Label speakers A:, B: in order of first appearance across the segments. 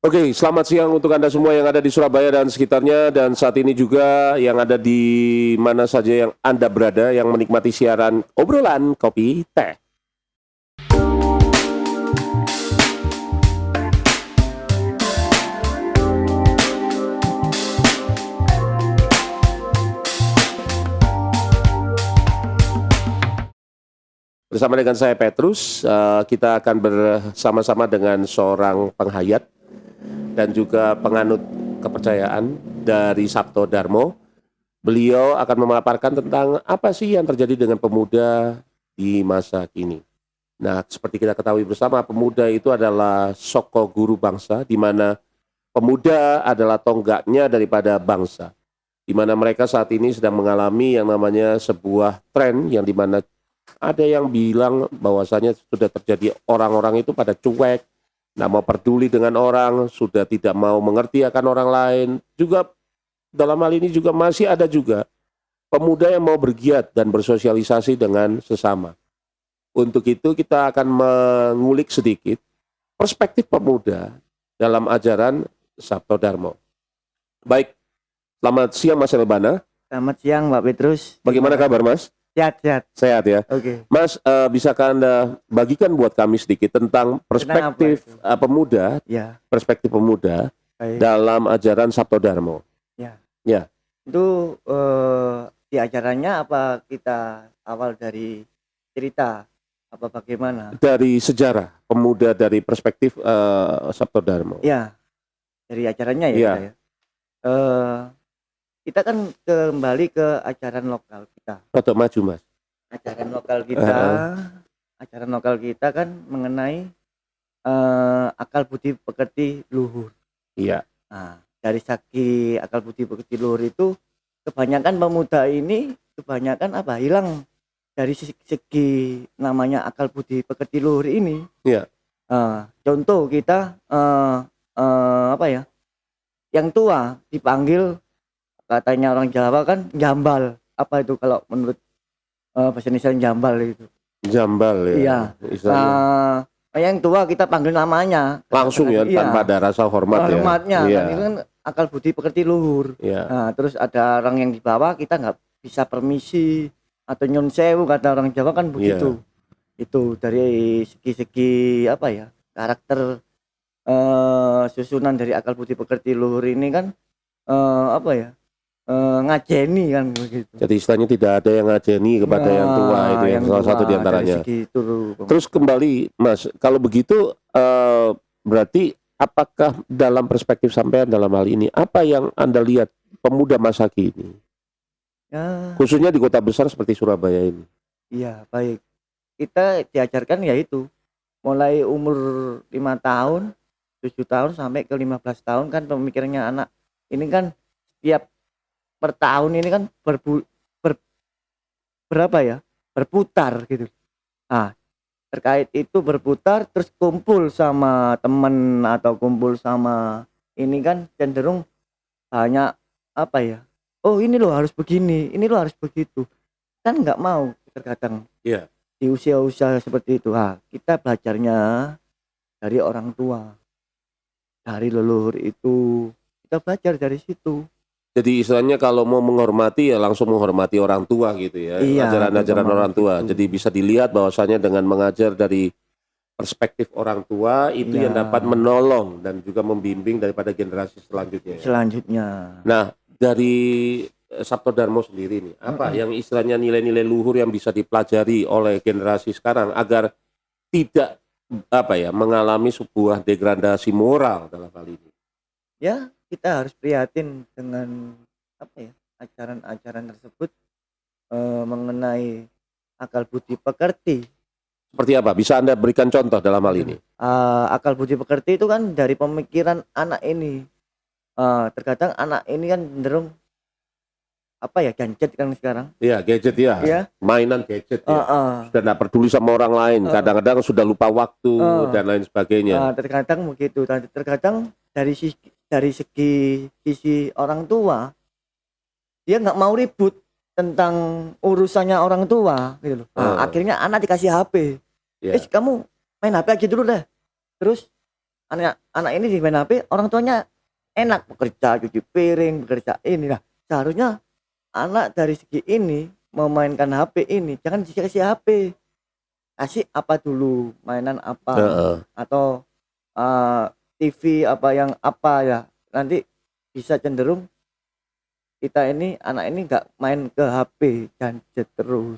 A: Oke, selamat siang untuk Anda semua yang ada di Surabaya dan sekitarnya, dan saat ini juga yang ada di mana saja yang Anda berada yang menikmati siaran obrolan kopi teh. Bersama dengan saya Petrus, kita akan bersama-sama dengan seorang penghayat dan juga penganut kepercayaan dari Sabto Darmo. Beliau akan memaparkan tentang apa sih yang terjadi dengan pemuda di masa kini. Nah, seperti kita ketahui bersama, pemuda itu adalah soko guru bangsa, di mana pemuda adalah tonggaknya daripada bangsa. Di mana mereka saat ini sedang mengalami yang namanya sebuah tren yang dimana ada yang bilang bahwasanya sudah terjadi orang-orang itu pada cuek, nggak mau peduli dengan orang, sudah tidak mau mengerti akan orang lain. Juga dalam hal ini juga masih ada juga pemuda yang mau bergiat dan bersosialisasi dengan sesama. Untuk itu kita akan mengulik sedikit perspektif pemuda dalam ajaran Sabto Darmo. Baik, selamat siang Mas Elbana.
B: Selamat siang Mbak Petrus.
A: Bagaimana kabar Mas?
B: Sehat.
A: Sehat ya.
B: Oke.
A: Mas, bisakah Anda bagikan buat kami sedikit tentang perspektif pemuda,
B: Ya,
A: perspektif pemuda
B: baik.
A: dalam ajaran Sabto Darmo?
B: Ya.
A: Ya.
B: Itu di acaranya apa kita awal dari cerita apa bagaimana?
A: Dari sejarah pemuda dari perspektif Sabto Darmo.
B: Ya, dari acaranya ya
A: Iya.
B: kita ya. Kita kan kembali ke ajaran lokal kita.
A: Atau maju Mas.
B: Ajaran lokal kita kan mengenai akal budi pekerti luhur.
A: Iya.
B: Nah, dari segi akal budi pekerti luhur itu kebanyakan pemuda ini hilang dari segi namanya akal budi pekerti luhur ini.
A: Iya.
B: Contoh kita yang tua dipanggil, katanya orang Jawa kan jambal. Apa itu kalau menurut bahasa Indonesia jambal itu?
A: Jambal ya.
B: Iya.
A: Istilahnya.
B: Yang tua kita panggil namanya
A: Langsung ya,
B: iya,
A: tanpa ada rasa hormat ya.
B: Hormatnya
A: Iya.
B: kan itu kan akal budi pekerti luhur.
A: Iya.
B: Nah, terus ada orang yang di bawah kita nggak bisa permisi atau nyun sewu, kata orang Jawa kan begitu. Itu dari segi karakter susunan dari akal budi pekerti luhur ini kan ngajeni kan begitu.
A: Jadi istilahnya tidak ada yang ngajeni kepada yang tua, itu yang salah satu diantaranya. Terus kembali Mas, kalau begitu berarti apakah dalam perspektif sampean dalam hal ini, apa yang Anda lihat pemuda masa kini?
B: Ya.
A: Khususnya di kota besar seperti Surabaya ini.
B: Iya, baik. Kita diajarkan yaitu mulai umur 5 tahun, 7 tahun sampai ke 15 tahun kan pemikirannya anak. Ini kan setiap per tahun ini kan berputar gitu. Nah, terkait itu berputar terus kumpul sama temen atau kumpul sama ini kan cenderung banyak oh ini lo harus begini, ini lo harus begitu, kan nggak mau terkadang.
A: Iya.
B: Di usia-usia seperti itu kita belajarnya dari orang tua, dari leluhur itu, kita belajar dari situ.
A: Jadi istilahnya kalau mau menghormati ya langsung menghormati orang tua gitu ya.
B: Iya,
A: ajaran-ajaran orang tua.
B: gitu.
A: Jadi bisa dilihat bahwasanya dengan mengajar dari perspektif orang tua itu
B: Iya.
A: yang dapat menolong dan juga membimbing daripada generasi selanjutnya. Nah, dari Sabto Darmo sendiri nih, apa yang istilahnya nilai-nilai luhur yang bisa dipelajari oleh generasi sekarang agar tidak mengalami sebuah degradasi moral dalam hal ini?
B: Ya, kita harus prihatin dengan ajaran-ajaran tersebut mengenai akal budi pekerti.
A: Seperti apa? Bisa Anda berikan contoh dalam hal ini?
B: Akal budi pekerti itu kan dari pemikiran anak ini. Terkadang anak ini kan cenderung gadget kan sekarang.
A: Iya, gadget ya.
B: Iya.
A: Mainan gadget ya. Sudah tidak peduli sama orang lain. Kadang-kadang sudah lupa waktu dan lain sebagainya.
B: Terkadang begitu. Terkadang dari sisi orang tua, dia nggak mau ribut tentang urusannya orang tua gitu loh. Akhirnya anak dikasih HP.
A: Iya.
B: Kamu main HP aja dulu deh. Terus anak ini di main HP, orang tuanya enak bekerja, cuci piring, bekerja ini. Nah, seharusnya anak dari segi ini memainkan HP ini jangan dikasih HP, kasih apa dulu, mainan apa
A: Heeh.
B: atau eh, TV apa yang apa ya. Nanti bisa cenderung kita ini anak ini nggak main ke HP gadget terus.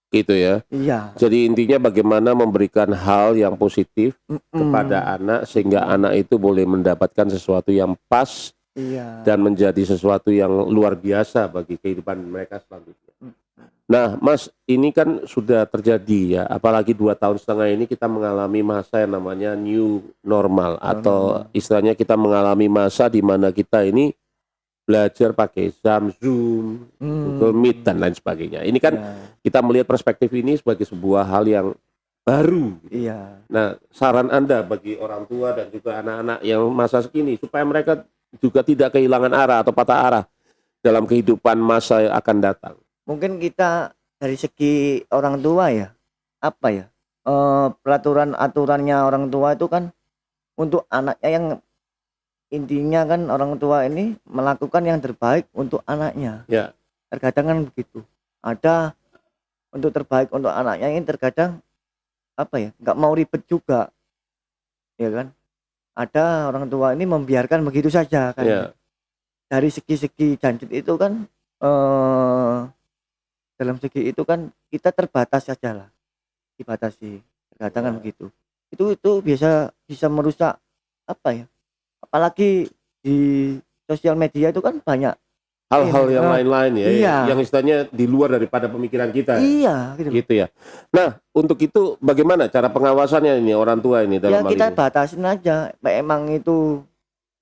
A: Gitu ya.
B: Iya.
A: Jadi intinya bagaimana memberikan hal yang positif kepada
B: Mm-mm.
A: anak sehingga anak itu boleh mendapatkan sesuatu yang pas
B: Iya.
A: dan menjadi sesuatu yang luar biasa bagi kehidupan mereka selanjutnya.
B: Mm.
A: Nah, Mas, ini kan sudah terjadi ya, apalagi 2 tahun setengah ini kita mengalami masa yang namanya new normal atau
B: Normal.
A: istilahnya kita mengalami masa di mana kita ini belajar pakai Zoom, Google Meet
B: Hmm.
A: dan lain sebagainya. Ini kan
B: Ya.
A: kita melihat perspektif ini sebagai sebuah hal yang baru.
B: Iya.
A: Nah, saran Anda bagi orang tua dan juga anak-anak yang masa kini supaya mereka juga tidak kehilangan arah atau patah arah dalam kehidupan masa yang akan datang.
B: Mungkin kita dari segi orang tua ya, apa ya? Peraturan aturannya orang tua itu kan untuk anaknya, yang intinya kan orang tua ini melakukan yang terbaik untuk anaknya.
A: Ya,
B: Terkadang kan begitu. Ada untuk terbaik untuk anaknya ini terkadang apa ya? Nggak mau ribet juga, ya kan? Ada orang tua ini membiarkan begitu saja kan
A: ya,
B: gitu. Dari segi-segi gadget itu kan dalam segi itu kan kita terbatas saja lah, dibatasi. Terkadang kan
A: ya.
B: begitu. Itu bisa bisa merusak apa ya? Apalagi di sosial media itu kan banyak
A: Hal-hal
B: ini.
A: yang lain-lain ya,
B: Iya,
A: yang istilahnya di luar daripada pemikiran kita,
B: iya gitu loh.
A: gitu ya. Nah, untuk itu bagaimana cara pengawasannya ini orang tua ini
B: Ya
A: dalam hal
B: kita
A: ini?
B: batasin aja. Emang itu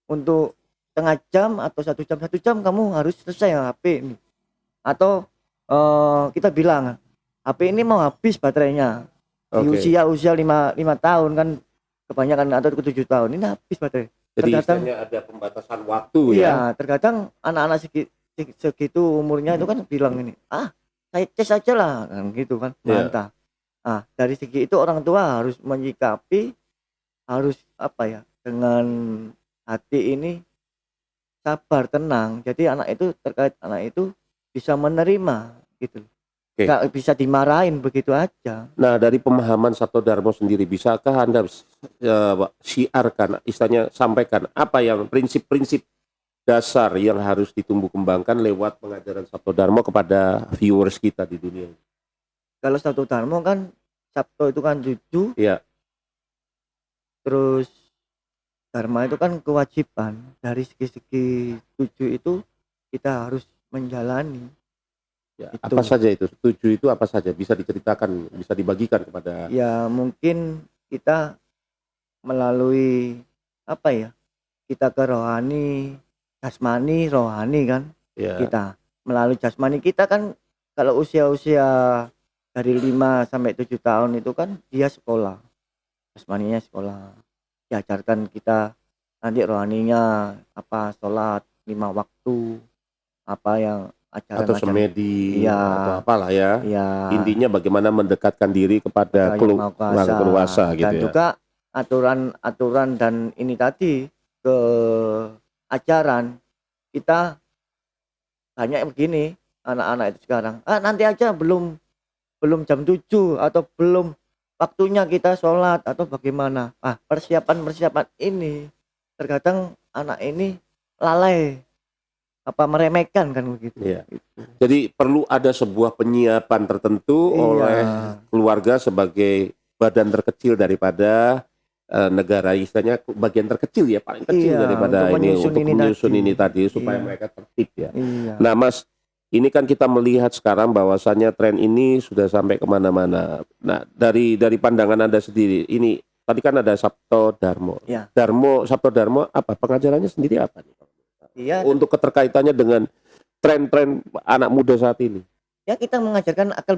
B: untuk setengah jam atau 1 jam kamu harus selesai ya HP ini. Atau kita bilang HP ini mau habis baterainya di
A: Oke.
B: usia lima tahun kan, kebanyakan atau ke 7 tahun ini habis baterai.
A: Jadi
B: Terkadang
A: istilahnya ada pembatasan waktu ya.
B: iya, terkadang anak-anak segitu umurnya itu kan bilang ini, ah saya cas aja lah kan gitu kan,
A: Ya.
B: bantah. Ah dari segi itu orang tua harus menyikapi, harus apa ya, dengan hati ini sabar, tenang. Jadi anak itu, terkait anak itu bisa menerima gitu.
A: Oke.
B: Nggak bisa dimarahin begitu aja.
A: Nah, dari pemahaman Sabto Darmo sendiri, bisakah Anda siarkan, istilahnya sampaikan apa yang prinsip-prinsip dasar yang harus ditumbuh kembangkan lewat pengajaran Sabto Darmo kepada viewers kita di dunia ini?
B: Kalau Sabtu Dharma kan, Sabtu itu kan jujur,
A: Ya,
B: terus Dharma itu kan kewajiban. Dari segi-segi tujuh itu kita harus menjalani
A: ya. Apa
B: itu.
A: saja itu? Tujuh itu apa saja? Bisa diceritakan, bisa dibagikan kepada.
B: Ya mungkin kita melalui apa ya, kita ke rohani, jasmani, rohani kan.
A: Ya,
B: Kita melalui jasmani kita kan, kalau usia-usia dari 5 sampai 7 tahun itu kan dia sekolah, jasmaninya sekolah, diajarkan kita. Nanti rohaninya apa, sholat 5 waktu, apa yang
A: atau
B: ajaran-ajaran.
A: semedi
B: Iya,
A: atau apalah ya.
B: iya,
A: Intinya bagaimana mendekatkan diri kepada
B: kepada yang maha
A: keluarga
B: kuasa.
A: dewasa gitu
B: Dan
A: ya.
B: juga aturan-aturan dan ini tadi, ke ajaran kita banyak begini. Anak-anak itu sekarang, nanti aja, belum belum jam 7 atau belum waktunya kita sholat atau bagaimana. Persiapan-persiapan ini terkadang anak ini lalai, apa meremehkan kan begitu.
A: Iya. Jadi perlu ada sebuah penyiapan tertentu
B: Iya,
A: oleh keluarga sebagai badan terkecil daripada negara, istilahnya bagian terkecil ya, paling kecil
B: iya, untuk
A: daripada ini
B: menyusun
A: untuk
B: ini
A: menyusun
B: tadi.
A: ini tadi supaya
B: Iya,
A: mereka tertib ya.
B: iya,
A: Nah, Mas, ini kan kita melihat sekarang bahwasannya tren ini sudah sampai kemana-mana. Nah, dari pandangan Anda sendiri, ini tadi kan ada Sabto Darmo.
B: iya,
A: Sabto Darmo apa pengajarannya sendiri apa nih?
B: iya.
A: Untuk keterkaitannya dengan tren-tren anak muda saat ini.
B: Ya kita mengajarkan akal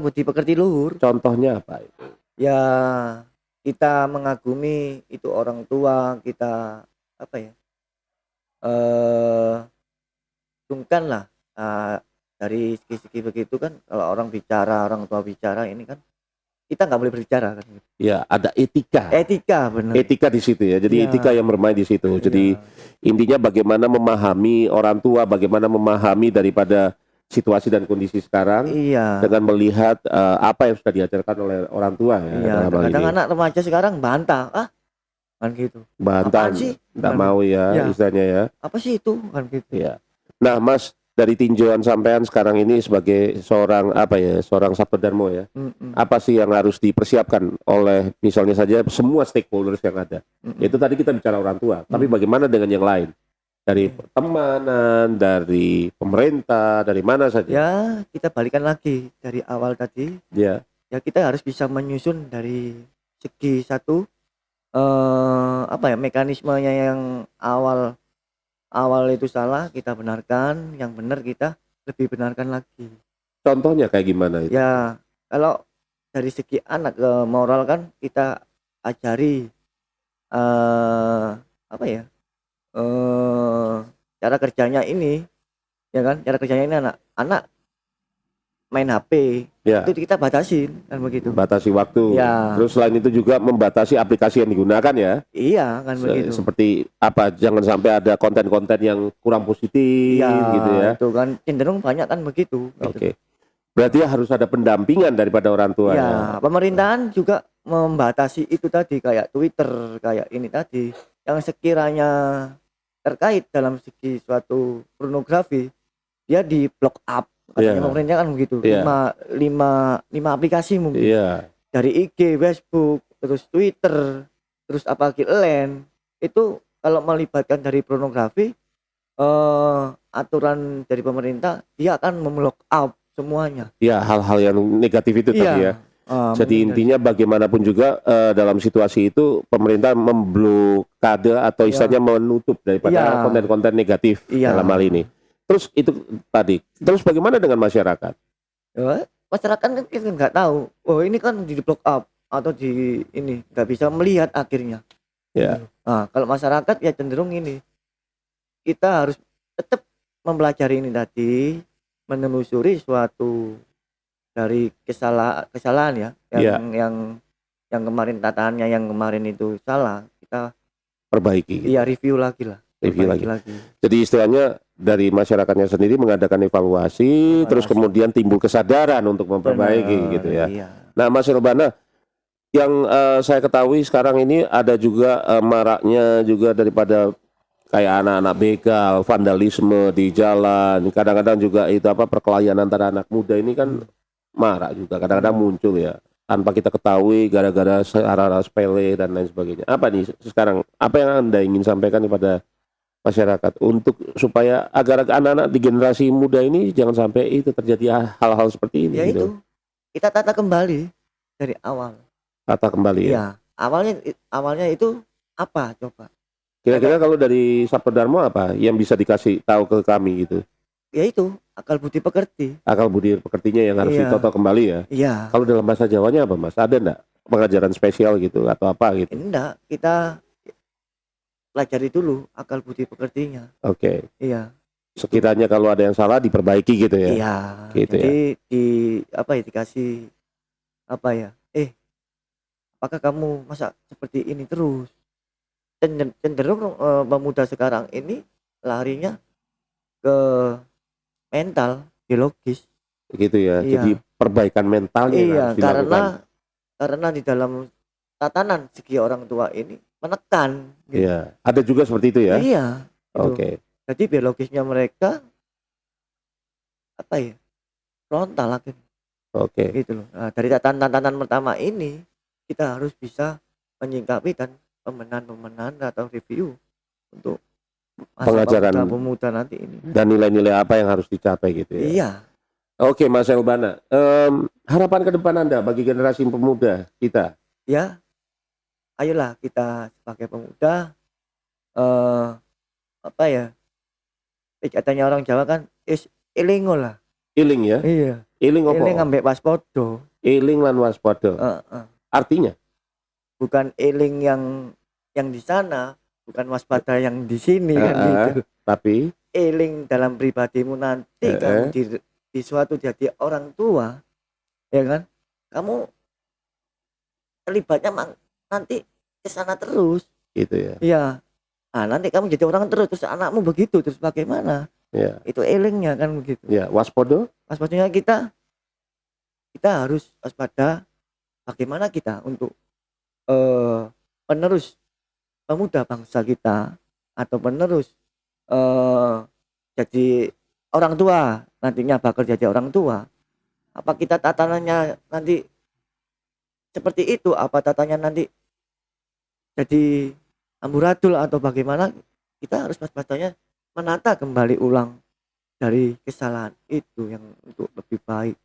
B: budi pekerti luhur.
A: Contohnya apa itu?
B: Ya kita mengagumi itu orang tua kita, apa ya? Eh Sungkan lah, dari segi-segi begitu kan, kalau orang bicara, orang tua bicara ini kan kita nggak boleh berbicara kan.
A: Ya, ada etika.
B: Etika benar.
A: Etika di situ ya. Jadi
B: Iya.
A: etika yang bermain di situ. Jadi intinya bagaimana memahami orang tua, bagaimana memahami daripada situasi dan kondisi sekarang
B: Iya.
A: dengan melihat apa yang sudah diajarkan oleh orang tua ya
B: Iya,
A: dalam hal
B: kadang
A: ini.
B: anak remaja sekarang bantah, kan gitu.
A: Bantah,
B: Apaan sih?
A: nggak
B: Kan
A: mau ya
B: Iya.
A: istilahnya ya.
B: Apa sih itu? Kan gitu.
A: Ya. Nah, Mas, dari tinjauan sampean sekarang ini sebagai seorang seorang Saptodarmo ya.
B: Mm-mm.
A: Apa sih yang harus dipersiapkan oleh misalnya saja semua stakeholders yang ada?
B: Mm-mm.
A: Itu tadi kita bicara orang tua, tapi bagaimana dengan yang lain? Dari pertemanan, dari pemerintah, dari mana saja?
B: Ya, kita balikan lagi dari awal tadi.
A: Ya,
B: Ya kita harus bisa menyusun dari segi satu mekanismenya yang awal itu salah kita benarkan, yang benar kita lebih benarkan lagi.
A: contohnya kayak gimana itu?
B: Ya, kalau dari segi anak ke moral kan kita ajari apa ya? Cara kerjanya ini, ya kan? Cara kerjanya ini anak main HP
A: Ya,
B: itu kita batasin kan begitu.
A: batasi waktu.
B: Ya.
A: Terus selain itu juga membatasi aplikasi yang digunakan ya.
B: Iya kan begitu.
A: Seperti apa? Jangan sampai ada konten-konten yang kurang positif
B: Iya,
A: gitu ya.
B: itu kan cenderung banyak kan begitu. Gitu.
A: Oke. Berarti harus ada pendampingan daripada orang tua ya.
B: Ya, pemerintahan juga membatasi itu tadi kayak Twitter, kayak ini tadi yang sekiranya terkait dalam segi suatu pornografi dia di block up katanya
A: Iya.
B: pemerintah kan begitu.
A: Iya.
B: lima aplikasi mungkin.
A: Iya.
B: Dari IG, Facebook, terus Twitter, terus apalagi lain itu kalau melibatkan dari pornografi aturan dari pemerintah dia akan memblok out semuanya.
A: Ya, hal-hal yang negatif itu tadi ya. Jadi
B: mungkin
A: intinya bagaimanapun juga dalam situasi itu pemerintah memblokade atau istilahnya menutup daripada
B: Iya.
A: konten-konten negatif
B: Iya.
A: dalam hal ini. Terus itu tadi. Terus bagaimana dengan masyarakat?
B: masyarakat kan kita nggak tahu. Oh ini kan di block up atau di ini nggak bisa melihat akhirnya.
A: Ya.
B: Nah, kalau masyarakat ya cenderung ini kita harus tetap mempelajari ini tadi, menelusuri suatu dari kesalahan ya
A: Iya.
B: yang kemarin tataannya yang kemarin itu salah kita
A: Perbaiki.
B: iya review lagi lah.
A: Review
B: Perbaiki
A: lagi. Jadi istilahnya dari masyarakatnya sendiri mengadakan evaluasi, terus kemudian timbul kesadaran untuk memperbaiki
B: Benar,
A: gitu ya.
B: Iya.
A: Nah, Mas Robana, yang saya ketahui sekarang ini ada juga maraknya juga daripada kayak anak-anak begal, vandalisme di jalan, kadang-kadang juga itu perkelahian antara anak muda ini kan marak juga, kadang-kadang muncul ya tanpa kita ketahui gara-gara hal-hal sepele dan lain sebagainya. Apa nih sekarang? Apa yang Anda ingin sampaikan kepada masyarakat untuk supaya agar anak-anak di generasi muda ini jangan sampai itu terjadi hal-hal seperti ini
B: Ya
A: gitu.
B: itu kita tata kembali dari awal.
A: Tata kembali ya.
B: Iya, awalnya itu apa coba?
A: Kira-kira kalau dari Saptodarmo apa yang bisa dikasih tahu ke kami gitu?
B: Ya itu akal budi pekerti.
A: Akal budi pekertinya yang harus
B: Iya.
A: ditoto kembali ya.
B: Iya.
A: Kalau dalam bahasa Jawanya apa Mas? Ada enggak pengajaran spesial gitu atau apa gitu?
B: Enggak, kita pelajari dulu akal budi pekertinya.
A: Oke.
B: Iya.
A: Sekiranya kalau ada yang salah diperbaiki gitu ya.
B: Iya.
A: Gitu
B: Jadi dikasih apakah kamu masa seperti ini terus? Cenderung pemuda sekarang ini larinya ke mental, biologis.
A: Gitu ya.
B: Iya.
A: Jadi perbaikan mentalnya yang
B: Iya,
A: harus dilakukan.
B: karena di dalam tatanan segi orang tua ini menekan. Gitu.
A: Iya. Ada juga seperti itu ya.
B: Iya. Gitu.
A: Oke.
B: Jadi biologisnya mereka frontal akhirnya.
A: Oke.
B: Gitu loh. Nah, dari tatanan pertama ini kita harus bisa menyingkapi dan pembenahan atau review untuk
A: Pengajaran
B: pemuda nanti ini.
A: dan nilai-nilai apa yang harus dicapai gitu ya.
B: Iya.
A: Oke, Mas Elbana. Harapan ke depan Anda bagi generasi pemuda kita.
B: Ya. Ayolah kita sebagai pemuda katanya orang Jawa kan elingo lah.
A: Eling ya.
B: Iya.
A: Eling apa?
B: Eling ambek waspada.
A: Eling lan waspada. Artinya
B: Bukan eling yang di sana, bukan waspada yang di sini kan gitu.
A: tapi
B: Eling dalam pribadimu nanti kamu di suatu jadi orang tua, ya kan? Kamu terlibatnya nanti ke sana terus.
A: Gitu ya.
B: Iya. Nah, nanti kamu jadi orang terus anakmu begitu terus bagaimana?
A: Ya.
B: Itu elingnya kan begitu.
A: Ya, waspada.
B: Waspodanya kita harus waspada bagaimana kita untuk penerus pemuda bangsa kita atau penerus jadi orang tua, nantinya bakal jadi orang tua. Apa kita tatanannya nanti seperti itu, apa tatannya nanti jadi amburadul atau bagaimana? Kita harus waspadanya menata kembali ulang dari kesalahan itu yang untuk lebih baik.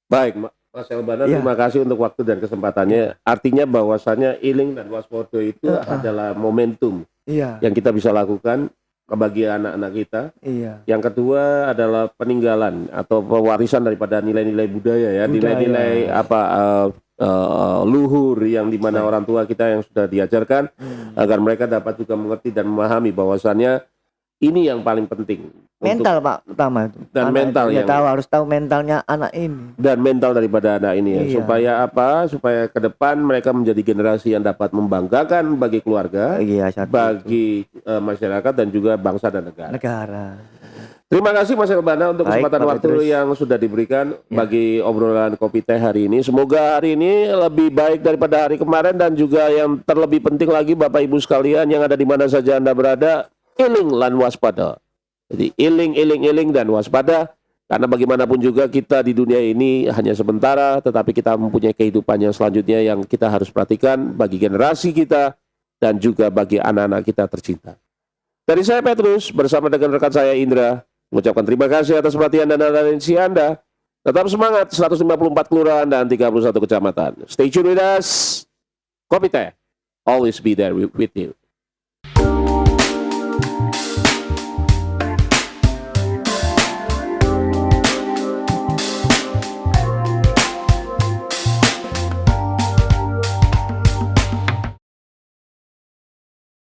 A: Baik, Mas Elbana,
B: Iya.
A: terima kasih untuk waktu dan kesempatannya. Artinya bahwasannya iling dan waspada itu adalah momentum
B: Iya,
A: yang kita bisa lakukan bagi anak-anak kita.
B: iya,
A: Yang kedua adalah peninggalan atau pewarisan daripada nilai-nilai budaya ya, nilai-nilai luhur yang dimana orang tua kita yang sudah diajarkan agar mereka dapat juga mengerti dan memahami bahwasannya ini yang paling penting.
B: mental Pak utama itu.
A: Dan
B: Anak
A: mental
B: itu, ya
A: yang
B: tahu harus tahu mentalnya anak ini.
A: dan mental daripada anak ini ya.
B: Iya.
A: Supaya apa? Supaya ke depan mereka menjadi generasi yang dapat membanggakan bagi keluarga,
B: Iya, satu itu.
A: bagi masyarakat dan juga bangsa dan negara.
B: Negara.
A: Terima kasih Mas Elbana untuk
B: Baik,
A: kesempatan
B: Pak
A: waktu
B: Petrus.
A: yang sudah diberikan
B: Ya.
A: bagi obrolan kopi teh hari ini. Semoga hari ini lebih baik daripada hari kemarin, dan juga yang terlebih penting lagi Bapak Ibu sekalian yang ada di mana saja Anda berada, iling lan waspada. Jadi iling dan waspada, karena bagaimanapun juga kita di dunia ini hanya sementara, tetapi kita mempunyai kehidupan yang selanjutnya yang kita harus perhatikan bagi generasi kita dan juga bagi anak-anak kita tercinta. Dari saya Petrus bersama dengan rekan saya Indra mengucapkan terima kasih atas perhatian dan atensi Anda. Tetap semangat, 154 kelurahan dan 31 kecamatan. Stay tune with us. Kopi Teh, always be there with you.